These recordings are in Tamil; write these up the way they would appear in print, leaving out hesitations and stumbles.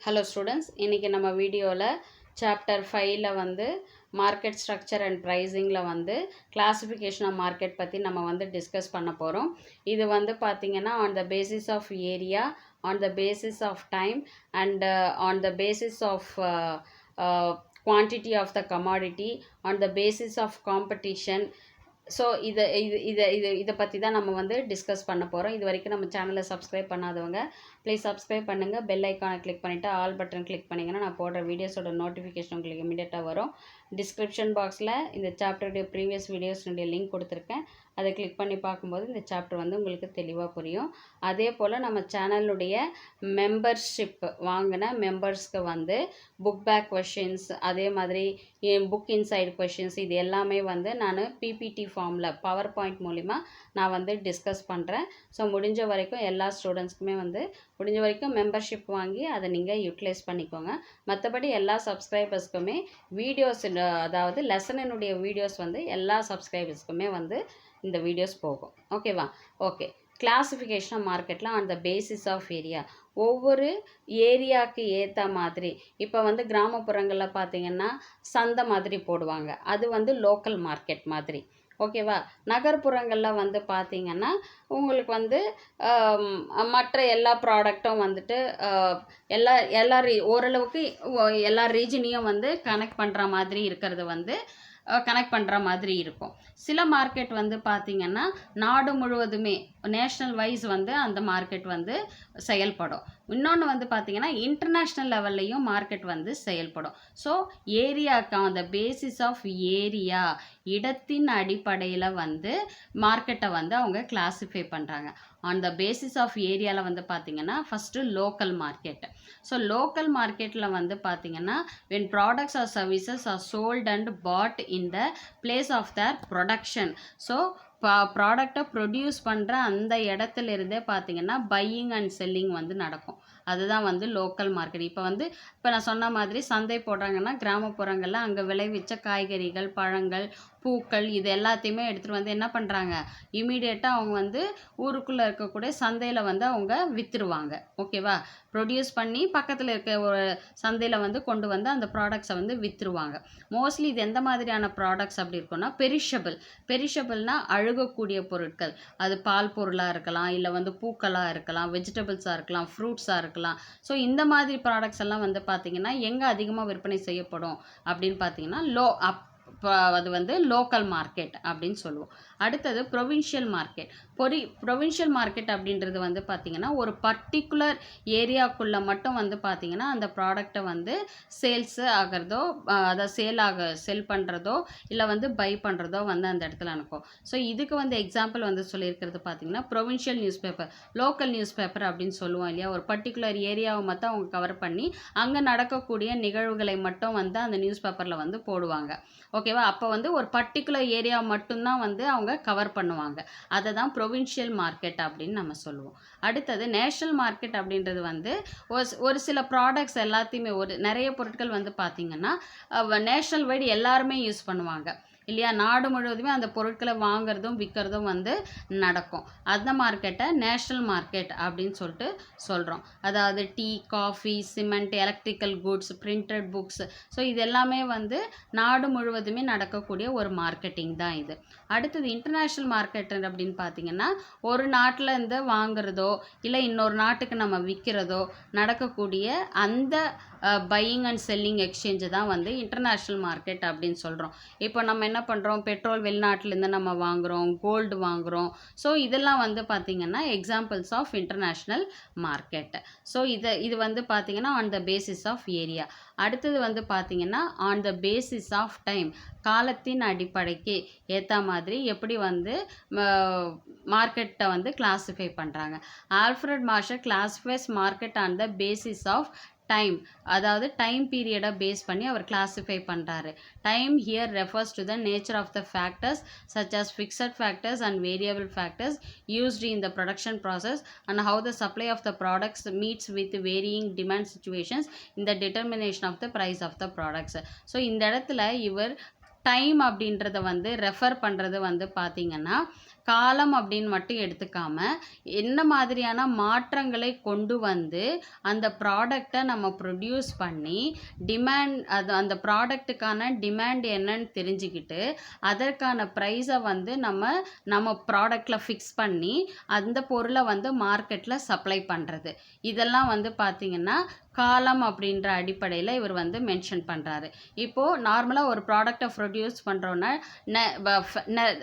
Hello students, இன்னைக்கு நம்ம வீடியோவில் சாப்டர் 5ல வந்து மார்க்கெட் ஸ்ட்ரக்சர் அண்ட் ப்ரைஸிங்கில் வந்து கிளாசிஃபிகேஷன் ஆஃப் மார்க்கெட் பற்றி நம்ம வந்து டிஸ்கஸ் பண்ண போகிறோம். இது வந்து பார்த்திங்கன்னா on the basis of area, on the basis of time and on the basis of quantity of the commodity, on the basis of competition. So இதை பற்றி தான் நம்ம வந்து டிஸ்கஸ் பண்ண போகிறோம். இது வரைக்கும் நம்ம சேனலை சப்ஸ்கிரைப் பண்ணாதவங்க ப்ளீஸ் சப்ஸ்கிரைப் பண்ணுங்கள். பெல் ஐக்கானை கிளிக் பண்ணிவிட்டு ஆல் பட்டன் கிளிக் பண்ணிங்கன்னா நான் போடுற வீடியோஸோட நோட்டிஃபிகேஷன் உங்களுக்கு இமீடியட்டாக வரும். டிஸ்கிரிப்ஷன் பாக்ஸில் இந்த சாப்டருடைய ப்ரீவியஸ் வீடியோஸ்னுடைய லிங்க் கொடுத்துருக்கேன். அதை கிளிக் பண்ணி பார்க்கும்போது இந்த சாப்டர் வந்து உங்களுக்கு தெளிவாக புரியும். அதே போல் நம்ம சேனலுடைய மெம்பர்ஷிப் வாங்கின மெம்பர்ஸ்க்கு வந்து புக் பேக் கொஷின்ஸ், அதே மாதிரி புக் இன்சைடு கொஷின்ஸ், இது எல்லாமே வந்து நான் பிபிடி ஃபார்மில் பவர் பாயிண்ட் மூலிமா நான் வந்து டிஸ்கஸ் பண்ணுறேன். ஸோ முடிஞ்ச வரைக்கும் எல்லா ஸ்டூடெண்ட்ஸ்க்குமே வந்து முடிஞ்ச வரைக்கும் மெம்பர்ஷிப் வாங்கி அதை நீங்கள் யூட்டிலைஸ் பண்ணிக்கோங்க. மற்றபடி எல்லா சப்ஸ்கிரைபர்ஸ்க்குமே வீடியோஸ், அதாவது லெசனினுடைய வீடியோஸ் வந்து எல்லா சப்ஸ்கிரைபர்ஸ்க்குமே வந்து இந்த வீடியோஸ் போகும். ஓகேவா? ஓகே. கிளாசிஃபிகேஷன் ஆஃப் மார்க்கெட்டில் on the basis of area, ஒவ்வொரு ஏரியாவுக்கு ஏற்ற மாதிரி. இப்போ வந்து கிராமப்புறங்களில் பார்த்திங்கன்னா சந்தை மாதிரி போடுவாங்க, அது வந்து லோக்கல் மார்க்கெட் மாதிரி. ஓகேவா? நகர்ப்புறங்களில் வந்து பார்த்திங்கன்னா உங்களுக்கு வந்து மற்ற எல்லா ப்ராடக்டும் வந்துட்டு எல்லா ஓரளவுக்கு எல்லா ரீஜனையும் வந்து கனெக்ட் பண்ணுற மாதிரி இருக்கிறது வந்து கனெக்ட் பண்ணுற மாதிரி இருக்கும். சில மார்க்கெட் வந்து பார்த்திங்கன்னா நாடு முழுவதுமே நேஷ்னல் வைஸ் வந்து அந்த மார்க்கெட் வந்து செயல்படும். இன்னொன்று வந்து பார்த்திங்கன்னா இன்டர்நேஷ்னல் லெவல்லையும் மார்க்கெட் வந்து செயல்படும். ஸோ ஏரியாவுக்கு அந்த பேசிஸ் ஆஃப் ஏரியா, இடத்தின் அடிப்படையில் வந்து மார்க்கெட்டை வந்து அவங்க கிளாஸிஃபை பண்ணுறாங்க. ஆன் த பேசிஸ் ஆஃப் ஏரியாவில் வந்து பார்த்திங்கன்னா first local market. So local மார்க்கெட்டில் வந்து பார்த்திங்கன்னா when products or services are sold and bought in the place of their production. So ப்ராடக்டை ப்ரொடியூஸ் பண்ணுற அந்த இடத்துல இருந்தே பார்த்திங்கன்னா பையிங் அண்ட் செல்லிங் வந்து நடக்கும். அதுதான் வந்து லோக்கல் மார்க்கெட். இப்போ நான் சொன்ன மாதிரி சந்தை போடுறாங்கன்னா கிராமப்புறங்களில் அங்கே விளைவிச்ச காய்கறிகள், பழங்கள், பூக்கள், இது எல்லாத்தையுமே எடுத்துகிட்டு வந்து என்ன பண்ணுறாங்க, இமீடியட்டாக அவங்க வந்து ஊருக்குள்ளே இருக்கக்கூடிய சந்தையில் வந்து அவங்க விற்றுருவாங்க. ஓகேவா? ப்ரொடியூஸ் பண்ணி பக்கத்தில் இருக்க ஒரு சந்தையில் வந்து கொண்டு வந்து அந்த ப்ராடக்ட்ஸை வந்து விற்றுருவாங்க. மோஸ்ட்லி இது எந்த மாதிரியான ப்ராடக்ட்ஸ் அப்படி இருக்குன்னா பெரிஷபிள்னால் அழுகக்கூடிய பொருட்கள். அது பால் பொருளாக இருக்கலாம், இல்லை வந்து பூக்களாக இருக்கலாம், வெஜிடபிள்ஸாக இருக்கலாம், ஃப்ரூட்ஸாக இருக்கலாம். ஸோ இந்த மாதிரி ப்ராடக்ட்ஸ் எல்லாம் வந்து பார்த்திங்கன்னா எங்கே அதிகமாக விற்பனை செய்யப்படும் அப்படின்னு பார்த்திங்கன்னா அது வந்து லோக்கல் மார்க்கெட் அப்படின்னு சொல்லுவோம். அடுத்தது ப்ரொவின்ஷியல் மார்க்கெட். ப்ரொவின்ஷியல் மார்க்கெட் அப்படின்றது வந்து பார்த்திங்கன்னா ஒரு பர்டிகுலர் ஏரியாவுக்குள்ளே மட்டும் வந்து பார்த்திங்கன்னா அந்த ப்ராடக்டை வந்து சேல்ஸு ஆகிறதோ, அதை செல் பண்ணுறதோ இல்லை வந்து பை பண்ணுறதோ வந்து அந்த இடத்துல நடக்கும். ஸோ இதுக்கு வந்து எக்ஸாம்பிள் வந்து சொல்லியிருக்கிறது பார்த்திங்கன்னா provincial news paper, local news paper அப்படின்னு சொல்லுவோம் இல்லையா. ஒரு பர்டிகுலர் ஏரியாவை மட்டும் அவங்க கவர் பண்ணி அங்கே நடக்கக்கூடிய நிகழ்வுகளை மட்டும் வந்து அந்த நியூஸ் பேப்பரில் வந்து போடுவாங்க. ஓகேவா? அப்போ வந்து ஒரு பர்டிகுலர் ஏரியா மட்டும்தான் வந்து அவங்க கவர் பண்ணுவாங்க. அதை தான் ப்ரொவின்ஷியல் மார்க்கெட் அப்படின்னு நம்ம சொல்லுவோம். அடுத்தது நேஷ்னல் மார்க்கெட் அப்படின்றது வந்து ஒரு சில ப்ராடக்ட்ஸ் எல்லாத்தையுமே நிறைய பொருட்கள் வந்து பார்த்திங்கன்னா நேஷ்னல் வைடு எல்லாருமே யூஸ் பண்ணுவாங்க இல்லையா. நாடு முழுவதுமே அந்த பொருட்களை வாங்குறதும் விற்கிறதும் வந்து நடக்கும். அந்த மார்க்கெட்டை நேஷ்னல் மார்க்கெட் அப்படின்னு சொல்லிட்டு சொல்கிறோம். அதாவது tea, coffee, cement, electrical goods, printed books, so இது எல்லாமே வந்து நாடு முழுவதுமே நடக்கக்கூடிய ஒரு மார்க்கெட்டிங் தான் இது. அடுத்தது இன்டர்நேஷ்னல் மார்க்கெட் அப்படின்னு பார்த்திங்கன்னா ஒரு நாட்டில் இருந்து வாங்குறதோ இல்லை இன்னொரு நாட்டுக்கு நம்ம விற்கிறதோ நடக்கக்கூடிய அந்த பையிங் அண்ட் செல்லிங் எக்ஸ்சேஞ்சு தான் வந்து இன்டர்நேஷ்னல் மார்க்கெட் அப்படின்னு சொல்கிறோம். இப்போ நம்ம என்ன பண்ணுறோம், பெட்ரோல் வெளிநாட்டிலேருந்து நம்ம வாங்குகிறோம், கோல்டு வாங்குகிறோம். ஸோ இதெல்லாம் வந்து பார்த்திங்கன்னா examples of international market. So இது வந்து பார்த்திங்கன்னா on the basis of area. அடுத்தது வந்து பார்த்திங்கன்னா on the basis of time, காலத்தின் அடிப்படைக்கு ஏற்ற மாதிரி எப்படி வந்து மார்க்கெட்டை வந்து கிளாஸிஃபை பண்ணுறாங்க. Alfred Marshall classifies market on the basis of time, அதாவது டைம் பீரியடை பேஸ் பண்ணி அவர் கிளாஸிஃபை பண்ணுறாரு. Time here refers to the nature of the factors such as fixed factors and variable factors used in the production process and how the supply of the products meets with varying demand situations in the determination of the price of the products. So இந்த இடத்துல இவர் டைம் அப்படின்றத வந்து ரெஃபர் பண்ணுறது வந்து பார்த்திங்கன்னா காலம் அப்படின்னு மட்டும் எடுத்துக்காம என்ன மாதிரியான மாற்றங்களை கொண்டு வந்து அந்த ப்ராடக்டை நம்ம ப்ரொடியூஸ் பண்ணி அந்த ப்ராடக்ட்டுக்கான டிமாண்ட் என்னன்னு தெரிஞ்சுக்கிட்டு அதற்கான ப்ரைஸை வந்து நம்ம ப்ராடக்டில் ஃபிக்ஸ் பண்ணி அந்த பொருளை வந்து மார்க்கெட்டில் சப்ளை பண்ணுறது. இதெல்லாம் வந்து பார்த்திங்கன்னா காலம் அப்படின்ற அடிப்படையில் இவர் வந்து மென்ஷன் பண்ணுறாரு. இப்போது நார்மலாக ஒரு ப்ராடக்டை ப்ரொடியூஸ் பண்ணுறோன்னா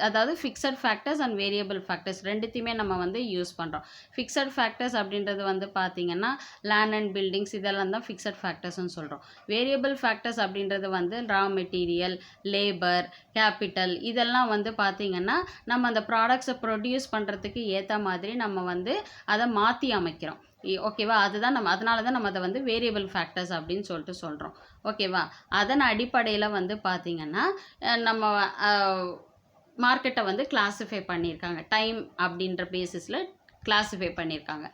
அதாவது fixed factors and variable factors ரெண்டுத்தையுமே நம்ம வந்து யூஸ் பண்ணுறோம். ஃபிக்ஸட் ஃபேக்டர்ஸ் அப்படின்றது வந்து பார்த்திங்கன்னா லேண்ட் அண்ட் பில்டிங்ஸ் இதெல்லாம் தான் ஃபிக்ஸட் ஃபேக்டர்ஸ்னு சொல்கிறோம். வேரியபிள் ஃபேக்டர்ஸ் அப்படின்றது வந்து ரா மெட்டீரியல், லேபர், கேபிட்டல் இதெல்லாம் வந்து பார்த்திங்கன்னா நம்ம அந்த ப்ராடக்ட்ஸை ப்ரொடியூஸ் பண்ணுறதுக்கு ஏற்ற மாதிரி நம்ம வந்து அதை மாற்றி அமைக்கிறோம். ஓகேவா? அதனால தான் நம்ம அதை வந்து வேரியபிள் ஃபேக்டர்ஸ் அப்படின்னு சொல்லிட்டு சொல்கிறோம். ஓகேவா? அதன் அடிப்படையில் வந்து பார்த்திங்கன்னா நம்ம மார்க்கெட்டை வந்து கிளாஸிஃபை பண்ணியிருக்காங்க. டைம் அப்படின்ற பேசிஸில் கிளாஸிஃபை பண்ணியிருக்காங்க.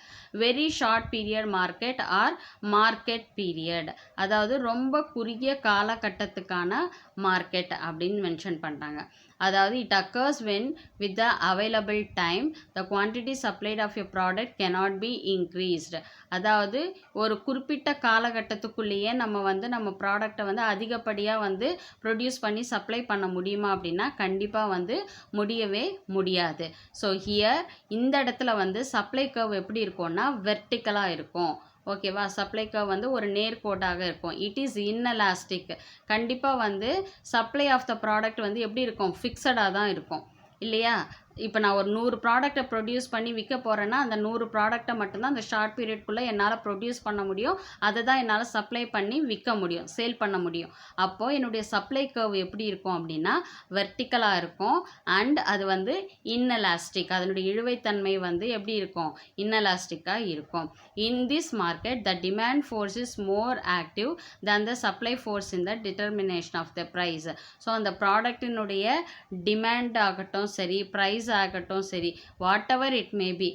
Very short period market or market period, அதாவது ரொம்ப குறுகிய காலகட்டத்துக்கான மார்க்கெட் அப்படின்னு மென்ஷன் பண்ணுறாங்க. அதாவது it occurs when with the available time the quantity supplied of a product cannot be increased. அதாவது ஒரு குறிப்பிட்ட காலகட்டத்துக்குள்ளேயே நம்ம ப்ராடக்டை வந்து அதிகப்படியாக வந்து ப்ரொடியூஸ் பண்ணி சப்ளை பண்ண முடியுமா அப்படின்னா கண்டிப்பாக வந்து முடியவே முடியாது. ஸோ ஹியர் இந்த இடத்துல வந்து சப்ளை கர்வ் எப்படி இருக்கும்னா வெர்டிக்கலாக இருக்கும். ஓகேவா? சப்ளை கர்வ் வந்து ஒரு நேர்கோட்டாக இருக்கும். It is inelastic. கண்டிப்பாக வந்து சப்ளை ஆஃப் த ப்ராடக்ட் வந்து எப்படி இருக்கும்? ஃபிக்ஸடாக தான் இருக்கும் இல்லையா? இப்போ நான் ஒரு 100 ப்ராடக்டை ப்ரொடியூஸ் பண்ணி விற்க போகிறேன்னா அந்த 100 ப்ராடக்டை மட்டும்தான் அந்த ஷார்ட் பீரியட்குள்ளே என்னால் ப்ரொடியூஸ் பண்ண முடியும். அதை தான் என்னால் சப்ளை பண்ணி விற்க முடியும், சேல் பண்ண முடியும். அப்போது என்னுடைய சப்ளை கர்வ் எப்படி இருக்கும் அப்படின்னா வெர்டிக்கலாக இருக்கும். அண்ட் அது வந்து இன்எலாஸ்டிக், அதனுடைய இழுவைத்தன்மை வந்து எப்படி இருக்கும்? இன்எலாஸ்டிக்காக இருக்கும். In this market the demand force is more active than the supply force in the determination of the price. So அந்த ப்ராடக்டினுடைய டிமாண்ட் ஆகட்டும் சரி, ப்ரைஸ் ஆகட்டும் சரி, what ever it may be,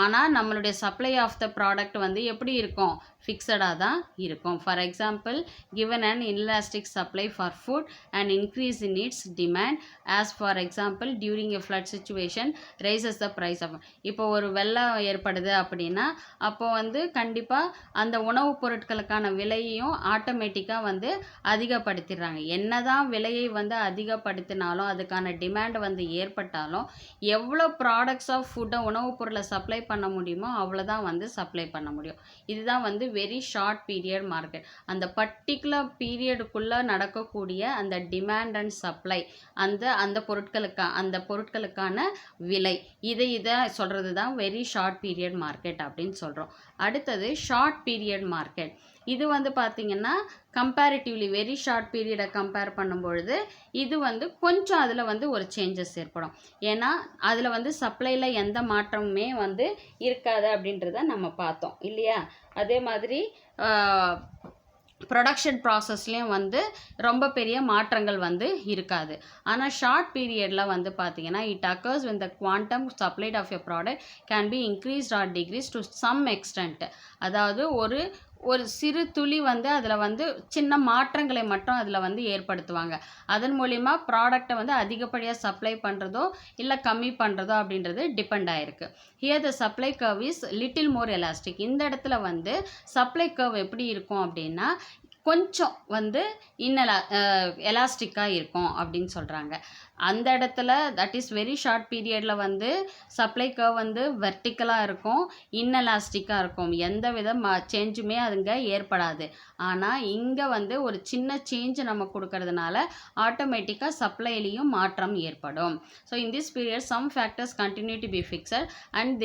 ஆனால் நம்மளுடைய சப்ளை ஆஃப் த ப்ராடக்ட் வந்து எப்படி இருக்கும்? ஃபிக்ஸடாக தான் இருக்கும். For example, given and inelastic supply for food and increase in its demand as for example during a flood situation rises the price of. இப்போ ஒரு வெள்ளம் ஏற்படுது அப்படின்னா அப்போ வந்து கண்டிப்பாக அந்த உணவுப் பொருட்களுக்கான விலையையும் ஆட்டோமேட்டிக்காக வந்து அதிகப்படுத்திடுறாங்க. என்ன தான் விலையை வந்து அதிகப்படுத்தினாலும் அதுக்கான டிமாண்ட் வந்து ஏற்பட்டாலும் எவ்வளோ ப்ராடக்ட்ஸ் ஆஃப் ஃபுட்டை உணவுப் பொருளை சப்ளை பண்ண முடியுமோ அவ்வளோதான் வந்து சப்ளை பண்ண முடியும். இதுதான் வந்து வெரி ஷார்ட் பீரியட் மார்க்கெட். அந்த பர்டிகுலர் பீரியடுக்குள்ளே நடக்கக்கூடிய அந்த டிமாண்ட் அண்ட் சப்ளை, அந்த பொருட்களுக்கான விலை, இதை சொல்கிறது தான் வெரி ஷார்ட் பீரியட் மார்க்கெட் அப்படின்னு சொல்கிறோம். அடுத்தது ஷார்ட் பீரியட் மார்க்கெட். இது வந்து பார்த்திங்கன்னா கம்பேரிட்டிவ்லி வெரி ஷார்ட் பீரியடை கம்பேர் பண்ணும்பொழுது இது வந்து கொஞ்சம் அதில் வந்து ஒரு சேஞ்சஸ் ஏற்படும். ஏன்னா அதில் வந்து சப்ளையில் எந்த மாற்றமுமே வந்து இருக்காது அப்படின்றத நம்ம பார்த்தோம் இல்லையா? அதே மாதிரி ப்ரொடக்ஷன் ப்ராசஸ்லேயும் வந்து ரொம்ப பெரிய மாற்றங்கள் வந்து இருக்காது. ஆனால் ஷார்ட் பீரியடில் வந்து பார்த்திங்கன்னா it occurs when the quantum supplied of a product can be increased or decreased to some extent. அதாவது ஒரு சிறு துளி வந்து அதில் வந்து சின்ன மாற்றங்களை மட்டும் அதில் வந்து ஏற்படுத்துவாங்க. அதன் மூலிமா ப்ராடக்டை வந்து அதிகப்படியாக சப்ளை பண்ணுறதோ இல்லை கம்மி பண்ணுறதோ அப்படின்றது டிபெண்ட் ஆகிருக்கு. Here the supply curve is little more elastic. இந்த இடத்துல வந்து சப்ளை கர்வ் எப்படி இருக்கும் அப்படின்னா கொஞ்சம் வந்து எலாஸ்டிக்காக இருக்கும் அப்படின்னு சொல்கிறாங்க. அந்த இடத்துல தட் இஸ் வெரி ஷார்ட் பீரியடில் வந்து சப்ளை கர்வ் வந்து வெர்டிக்கலாக இருக்கும், இன்எலாஸ்டிக்காக இருக்கும். எந்த வித சேஞ்சுமே அதுங்க ஏற்படாது. ஆனால் இங்கே வந்து ஒரு சின்ன சேஞ்ச் நம்ம கொடுக்கறதுனால ஆட்டோமேட்டிக்காக சப்ளைலையும் மாற்றம் ஏற்படும். So in this period some factors continue to be fixed and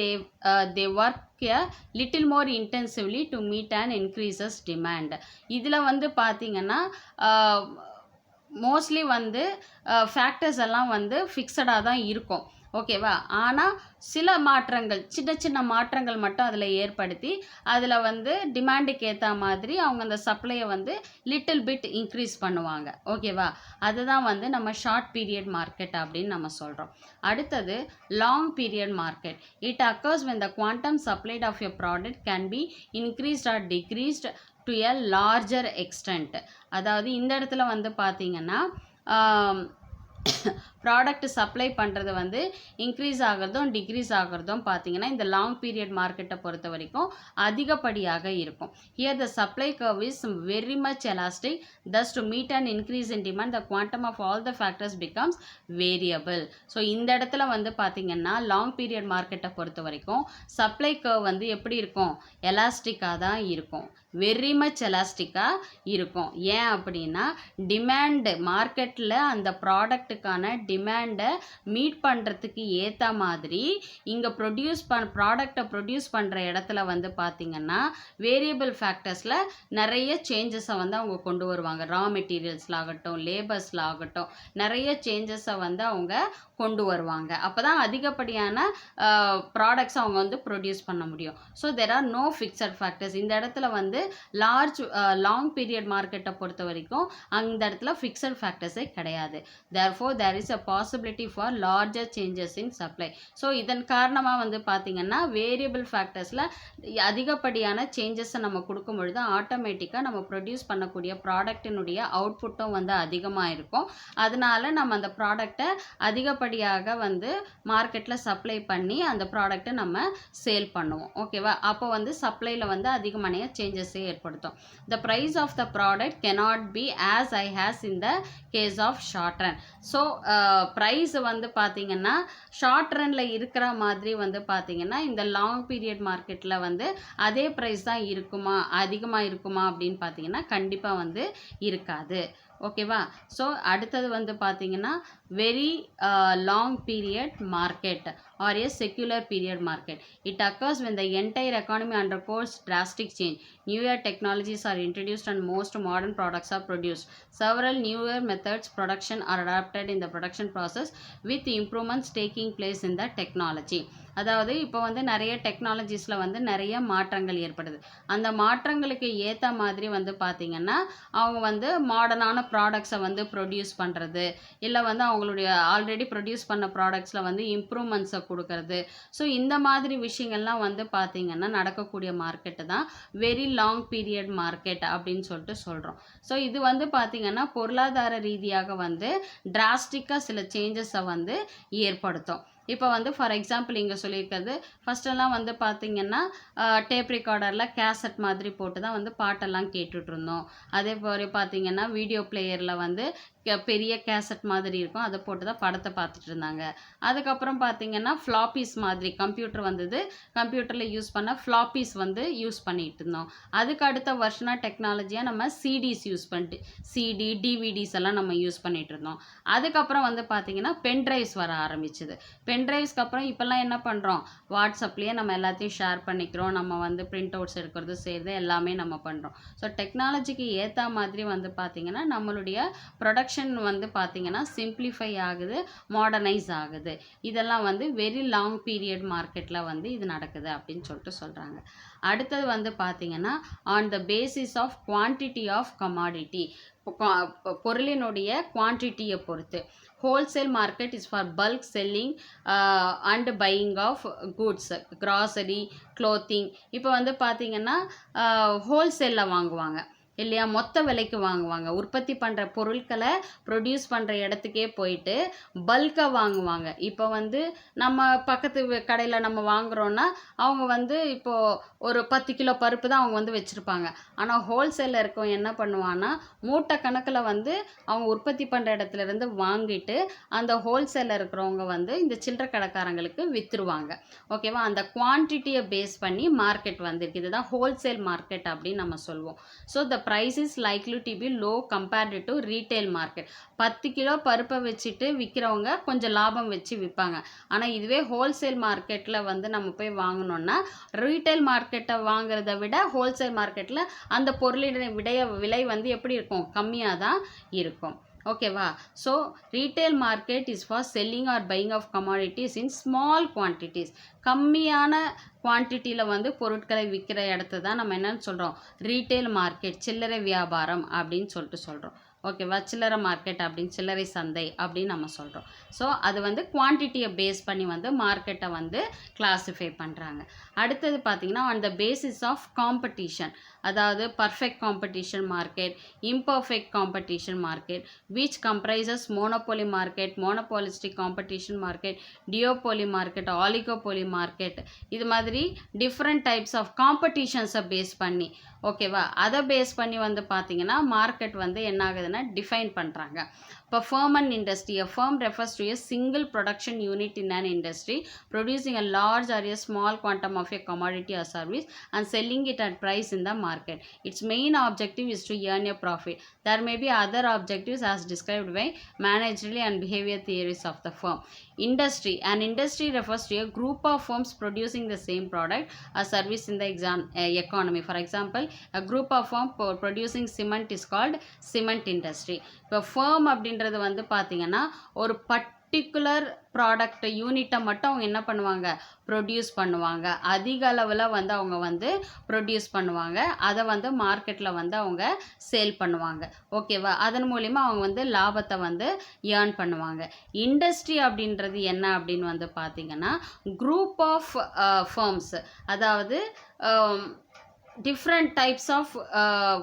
they work a little more intensively to meet an increases demand. இதில் வந்து பார்த்திங்கன்னா மோஸ்ட்லி வந்து ஃபேக்டர்ஸ் எல்லாம் வந்து ஃபிக்ஸடாக தான் இருக்கும். ஓகேவா? ஆனால் சில மாற்றங்கள், சின்ன சின்ன மாற்றங்கள் மட்டும் அதில் ஏற்படுத்தி அதில் வந்து டிமாண்டுக்கு ஏற்ற மாதிரி அவங்க அந்த சப்ளையை வந்து லிட்டில் பிட் இன்க்ரீஸ் பண்ணுவாங்க. ஓகேவா? அதுதான் வந்து நம்ம ஷார்ட் பீரியட் மார்க்கெட் அப்படின்னு நம்ம சொல்கிறோம். அடுத்தது long period market. It occurs when the quantum supplied of a product can be increased or decreased to a larger extent. அதாவது இந்த இடத்துல வந்து பார்த்திங்கன்னா ப்ராடக்ட் சப்ளை பண்ணுறது வந்து இன்க்ரீஸ் ஆகிறதும் டிக்ரீஸ் ஆகிறதும் பார்த்தீங்கன்னா இந்த லாங் பீரியட் மார்க்கெட்டை பொறுத்த வரைக்கும் அதிகப்படியாக இருக்கும். Here the supply curve is very much elastic, thus to meet an increase in demand the quantum of all the factors becomes variable. So இந்த இடத்துல வந்து பார்த்தீங்கன்னா லாங் பீரியட் மார்க்கெட்டை பொறுத்த வரைக்கும் சப்ளை கர்வ் வந்து எப்படி இருக்கும், எலாஸ்டிக்காக தான் இருக்கும், வெரி மச் எலாஸ்டிக்காக இருக்கும். ஏன் அப்படின்னா டிமாண்டு மார்க்கெட்டில் அந்த ப்ராடக்ட்டுக்கான டிமாண்டை மீட் பண்ணுறதுக்கு ஏற்ற மாதிரி இங்கே ப்ராடக்டை ப்ரொடியூஸ் பண்ணுற இடத்துல வந்து பார்த்திங்கன்னா வேரியபிள் ஃபேக்டர்ஸில் நிறைய சேஞ்சஸை வந்து அவங்க கொண்டு வருவாங்க. ரா மெட்டீரியல்ஸில் ஆகட்டும், லேபர்ஸில் ஆகட்டும், நிறைய சேஞ்சஸை வந்து அவங்க கொண்டு வருவாங்க. அப்போ தான் அதிகப்படியான ப்ராடக்ட்ஸ் அவங்க வந்து ப்ரொடியூஸ் பண்ண முடியும். So there are no fixed factors. இந்த இடத்துல வந்து லாங் பீரியட் மார்க்கெட்டை பொறுத்த வரைக்கும் அந்த இடத்துல ஃபிக்ஸட் ஃபேக்டர்ஸே கிடையாது. therefore there is a possibility for larger changes in supply. So இதன் காரணமாக வந்து பார்த்திங்கன்னா வேரியபிள் ஃபேக்டர்ஸில் அதிகப்படியான சேஞ்சஸை நம்ம கொடுக்கும் பொழுது ஆட்டோமேட்டிக்காக நம்ம ப்ரொடியூஸ் பண்ணக்கூடிய ப்ராடக்டினுடைய அவுட்புட்டும் வந்து அதிகமாக இருக்கும். அதனால நம்ம அந்த ப்ராடக்டை அதிகப்படியாக வந்து மார்க்கெட்டில் சப்ளை பண்ணி அந்த ப்ராடக்டை நம்ம சேல் பண்ணுவோம். ஓகேவா? அப்போ வந்து சப்ளையில் வந்து அதிகமான சேஞ்சஸே ஏற்படுத்தும். The price of the product cannot be as high as in the case of short run. So price வந்து பார்த்திங்கன்னா ஷார்ட் ரனில் இருக்கிற மாதிரி வந்து பார்த்திங்கன்னா இந்த லாங் பீரியட் மார்க்கெட்டில் வந்து அதே ப்ரைஸ் தான் இருக்குமா, அதிகமாக இருக்குமா அப்படின்னு பார்த்திங்கன்னா கண்டிப்பாக வந்து இருக்காது. ஓகேவா? ஸோ அடுத்தது வந்து பார்த்திங்கன்னா very long period market or a secular period market. It occurs when the entire economy undergoes drastic change. Newer technologies are introduced and most modern products are produced. Several newer methods production are adapted in the production process with improvements taking place in the technology. அதாவது இப்போ வந்து நிறைய டெக்னாலஜிஸில் வந்து நிறைய மாற்றங்கள் ஏற்படுது. அந்த மாற்றங்களுக்கு ஏற்ற மாதிரி வந்து பார்த்திங்கன்னா அவங்க வந்து மாடர்னான ப்ராடக்ட்ஸை வந்து ப்ரொடியூஸ் பண்ணுறது, இல்லை வந்து அவங்களுடைய ஆல்ரெடி ப்ரொடியூஸ் பண்ண ப்ராடக்ட்ஸில் வந்து இம்ப்ரூவ்மெண்ட்ஸை கொடுக்கறது. ஸோ இந்த மாதிரி விஷயங்கள்லாம் வந்து பார்த்திங்கன்னா நடக்கக்கூடிய மார்க்கெட்டு தான் வெரி லாங் பீரியட் மார்க்கெட் அப்படின்னு சொல்லிட்டு சொல்கிறோம். ஸோ இது வந்து பார்த்திங்கன்னா பொருளாதார ரீதியாக வந்து டிராஸ்டிக்காக சில சேஞ்சஸை வந்து ஏற்படுத்தும். இப்போ வந்து ஃபார் எக்ஸாம்பிள் இங்கே சொல்லியிருக்கிறது ஃபஸ்ட்டெல்லாம் வந்து பார்த்திங்கன்னா டேப் ரெக்கார்டரில் கேசட் மாதிரி போட்டு தான் வந்து பாட்டெல்லாம் கேட்டுட்ருந்தோம். அதே போல் பார்த்திங்கன்னா வீடியோ பிளேயரில் வந்து பெரிய கேசட் மாதிரி இருக்கும், அதை போட்டு தான் படத்தை பார்த்துட்டு இருந்தாங்க. அதுக்கப்புறம் பார்த்திங்கன்னா ஃப்ளாப்பீஸ் மாதிரி கம்ப்யூட்டர் வந்தது, கம்ப்யூட்டரில் யூஸ் பண்ண ஃப்ளாப்பீஸ் வந்து யூஸ் பண்ணிகிட்டு இருந்தோம். அதுக்கு அடுத்த வருஷனாக டெக்னாலஜியாக நம்ம சிடிஸ் யூஸ் பண்ணிட்டு சிடி டிவிடிஸ் எல்லாம் நம்ம யூஸ் பண்ணிகிட்டு இருந்தோம். அதுக்கப்புறம் வந்து பார்த்திங்கன்னா பென்ட்ரைவ்ஸ் வர ஆரம்பிச்சுது. பென்ட்ரைவ்ஸ்க்கு அப்புறம் இப்போல்லாம் என்ன பண்ணுறோம், வாட்ஸ்அப்லேயே நம்ம எல்லாத்தையும் ஷேர் பண்ணிக்கிறோம், நம்ம வந்து பிரிண்ட் அவுட்ஸ் எடுக்கிறது செய்கிறது எல்லாமே நம்ம பண்ணுறோம். ஸோ டெக்னாலஜிக்கு ஏற்ற மாதிரி வந்து பார்த்திங்கன்னா நம்மளுடைய ப்ரொடக்ஷன் வந்து பார்த்திங்கன்னா சிம்பிளிஃபை ஆகுது, மாடர்னைஸ் ஆகுது. இதெல்லாம் வந்து வெரி லாங் பீரியட் மார்க்கெட்டில் வந்து இது நடக்குது அப்படின்னு சொல்லிட்டு சொல்கிறாங்க. அடுத்தது வந்து பார்த்திங்கன்னா on the basis of quantity of commodity, பொருளினுடைய குவான்டிட்டியை பொறுத்து. Wholesale market is for bulk selling and buying of goods, grocery, clothing. இப்போ வந்து பார்த்திங்கன்னா ஹோல்சேலில் வாங்குவாங்க இல்லையா, மொத்த விலைக்கு வாங்குவாங்க. உற்பத்தி பண்ணுற பொருட்களை ப்ரொடியூஸ் பண்ணுற இடத்துக்கே போயிட்டு பல்காக வாங்குவாங்க. இப்போ வந்து நம்ம பக்கத்து கடையில் நம்ம வாங்குகிறோன்னா அவங்க வந்து இப்போது ஒரு 10 கிலோ பருப்பு தான் அவங்க வந்து வச்சுருப்பாங்க. ஆனால் ஹோல்சேலில் இருக்கவங்க என்ன பண்ணுவான்னா மூட்டை கணக்கில் வந்து அவங்க உற்பத்தி பண்ணுற இடத்துலேருந்து வாங்கிட்டு அந்த ஹோல்சேலில் இருக்கிறவங்க வந்து இந்த சில்லறை கடைக்காரங்களுக்கு விற்றுருவாங்க. ஓகேவா? அந்த குவான்டிட்டியை பேஸ் பண்ணி மார்க்கெட் வந்திருக்கு. இதுதான் ஹோல்சேல் மார்க்கெட் அப்படின்னு நம்ம சொல்லுவோம். So the price is likely to be low compared to retail market. 10 kilo பருப்பை வச்சுட்டு விற்கிறவங்க கொஞ்சம் லாபம் வச்சு விற்பாங்க. ஆனால் இதுவே ஹோல்சேல் மார்க்கெட்டில் வந்து நம்ம போய் வாங்கினோன்னா ரீட்டைல் மார்க்கெட்டை வாங்குறத விட ஹோல்சேல் மார்க்கெட்டில் அந்த பொருளின் விலை வந்து எப்படி இருக்கும், கம்மியாக தான் இருக்கும். ஓகேவா? So retail market is for selling or buying of commodities in small quantities. கம்மியான குவான்டிட்டியில் வந்து பொருட்களை விற்கிற இடத்த தான் நம்ம என்னன்னு சொல்கிறோம், ரீட்டைல் மார்க்கெட், சில்லறை வியாபாரம் அப்படின்னு சொல்லிட்டு சொல்கிறோம். ஓகேவா? சில்லறை மார்க்கெட் அப்படின்னு, சில்லறை சந்தை அப்படின்னு நம்ம சொல்கிறோம். ஸோ அது வந்து குவான்டிட்டியை பேஸ் பண்ணி வந்து மார்க்கெட்டை வந்து கிளாஸிஃபை பண்ணுறாங்க. அடுத்தது பார்த்தீங்கன்னா on the basis of competition, அதாவது perfect competition market, imperfect competition market, which comprises monopoly market, monopolistic competition market, duopoly market, oligopoly market, இது மாதிரி different types of competitions base பண்ணி ஓகேவா, அதை பேஸ் பண்ணி வந்து பார்த்தீங்கன்னா மார்க்கெட் வந்து என்ன ஆகுதுன்னா டிஃபைன் பண்ணுறாங்க. இப்போ firm and industry, a firm refers to a single production unit in an industry producing a large or a small quantum of a commodity or service and selling it at price in the market. Its main objective is to earn a profit. There may be other objectives as described by managerial and behavior theories of the firm. Industry, an industry refers to a group of firms producing the same product or service in the economy. For example, a group of firms producing cement is called cement industry. இப்போ firm அப்படின்றது வந்து பார்த்தீங்கன்னா ஒரு பர்டிகுலர் ப்ராடக்ட் யூனிட்டை மட்டும் அவங்க என்ன பண்ணுவாங்க, ப்ரொடியூஸ் பண்ணுவாங்க. அதிக அளவில் வந்து அவங்க வந்து ப்ரொடியூஸ் பண்ணுவாங்க. அதை வந்து மார்க்கெட்டில் வந்து அவங்க சேல் பண்ணுவாங்க. ஓகேவா, அதன் மூலிமா அவங்க வந்து லாபத்தை வந்து ஏர்ன் பண்ணுவாங்க. இண்டஸ்ட்ரி அப்படின்றது என்ன அப்படின்னு வந்து பார்த்தீங்கன்னா குரூப் ஆஃப் ஃபர்ம்ஸ், அதாவது டிஃப்ரெண்ட் டைப்ஸ் ஆஃப்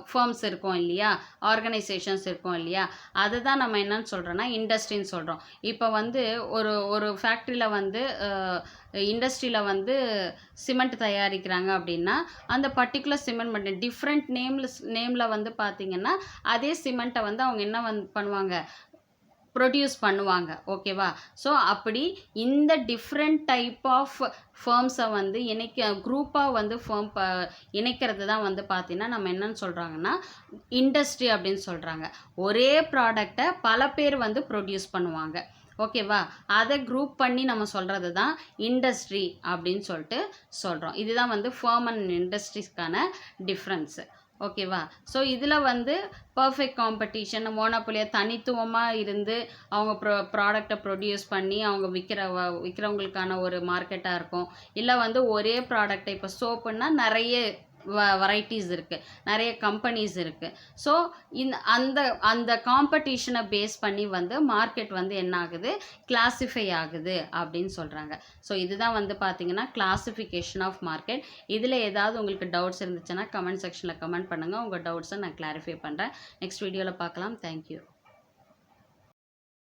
ஃபர்ம்ஸ் இருக்கும் இல்லையா, ஆர்கனைசேஷன்ஸ் இருக்கும் இல்லையா, அதை தான் நம்ம என்னன்னு சொல்கிறோன்னா இண்டஸ்ட்ரின்னு சொல்கிறோம். இப்போ வந்து ஒரு ஃபேக்ட்ரியில் வந்து இண்டஸ்ட்ரியில் வந்து சிமெண்ட் தயாரிக்கிறாங்க அப்படின்னா அந்த பர்டிகுலர் சிமெண்ட் மட்டும் டிஃப்ரெண்ட் நேமில் வந்து பார்த்திங்கன்னா அதே சிமெண்ட்டை வந்து அவங்க என்ன பண்ணுவாங்க, ப்ரொடியூஸ் பண்ணுவாங்க. ஓகேவா, ஸோ அப்படி இந்த டிஃப்ரெண்ட் டைப் ஆஃப் ஃபர்ம்ஸை வந்து குரூப்பாக வந்து இணைக்கிறது தான் வந்து பார்த்தீங்கன்னா நம்ம என்னன்னு சொல்கிறாங்கன்னா இண்டஸ்ட்ரி அப்படின்னு சொல்கிறாங்க. ஒரே ப்ராடக்டை பல பேர் வந்து ப்ரொடியூஸ் பண்ணுவாங்க. ஓகேவா, அதை குரூப் பண்ணி நம்ம சொல்கிறது தான் இண்டஸ்ட்ரி அப்படின்னு சொல்லிட்டு சொல்கிறோம். இதுதான் வந்து ஃபர்ம் அண்ட் இண்டஸ்ட்ரீஸ்க்கான டிஃப்ரென்ஸு. ஓகேவா, ஸோ இதில் வந்து பர்ஃபெக்ட் காம்படிஷன், மோனோபொலியாக தனித்துவமாக இருந்து அவங்க ப்ராடக்டை ப்ரொடியூஸ் பண்ணி அவங்க விற்கிறவங்களுக்கான ஒரு மார்க்கெட்டாக இருக்கும். இல்லை வந்து ஒரே ப்ராடக்டை, இப்போ சோப்புன்னா நிறைய வெரைட்டிஸ் இருக்குது, நிறைய கம்பெனிஸ் இருக்குது. ஸோ அந்த காம்படிஷனை பேஸ் பண்ணி வந்து மார்க்கெட் வந்து என்ன ஆகுது, கிளாஸிஃபை ஆகுது அப்படின்னு சொல்கிறாங்க. ஸோ இதுதான் வந்து பார்த்திங்கன்னா கிளாஸிஃபிகேஷன் ஆஃப் மார்க்கெட். இதில் ஏதாவது உங்களுக்கு டவுட்ஸ் இருந்துச்சுன்னா கமெண்ட் செக்ஷனில் கமெண்ட் பண்ணுங்கள். உங்கள் டவுட்ஸை நான் கிளாரிஃபை பண்ணுறேன். நெக்ஸ்ட் வீடியோவில் பார்க்கலாம். தேங்க்யூ.